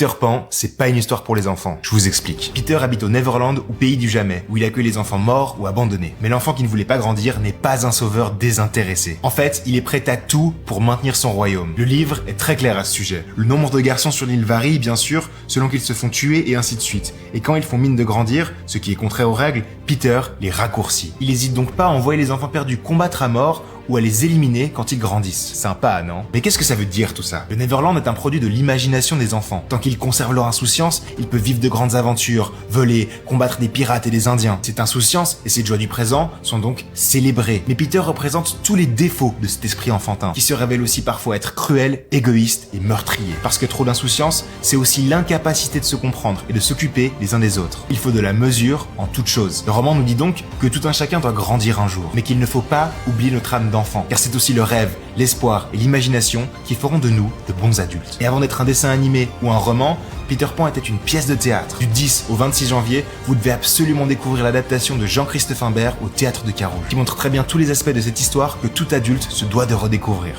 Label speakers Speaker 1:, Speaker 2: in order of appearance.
Speaker 1: Peter Pan, c'est pas une histoire pour les enfants. Je vous explique. Peter habite au Neverland ou pays du jamais, où il accueille les enfants morts ou abandonnés. Mais l'enfant qui ne voulait pas grandir n'est pas un sauveur désintéressé. En fait, il est prêt à tout pour maintenir son royaume. Le livre est très clair à ce sujet. Le nombre de garçons sur l'île varie, bien sûr, selon qu'ils se font tuer et ainsi de suite. Et quand ils font mine de grandir, ce qui est contraire aux règles, Peter les raccourcit. Il hésite donc pas à envoyer les enfants perdus combattre à mort ou à les éliminer quand ils grandissent. Sympa, non? Mais qu'est-ce que ça veut dire tout ça? Le Neverland est un produit de l'imagination des enfants. Tant qu'ils conservent leur insouciance, ils peuvent vivre de grandes aventures, voler, combattre des pirates et des indiens. Cette insouciance et cette joie du présent sont donc célébrées. Mais Peter représente tous les défauts de cet esprit enfantin, qui se révèle aussi parfois être cruel, égoïste et meurtrier. Parce que trop d'insouciance, c'est aussi l'incapacité de se comprendre et de s'occuper les uns des autres. Il faut de la mesure en toute chose. Le roman nous dit donc que tout un chacun doit grandir un jour, mais qu'il ne faut pas oublier notre âme d'enfant, car c'est aussi le rêve, l'espoir et l'imagination qui feront de nous de bons adultes. Et avant d'être un dessin animé ou un roman, Peter Pan était une pièce de théâtre. Du 10 au 26 janvier, vous devez absolument découvrir l'adaptation de Jean-Christophe Imbert au Théâtre de Carouge, qui montre très bien tous les aspects de cette histoire que tout adulte se doit de redécouvrir.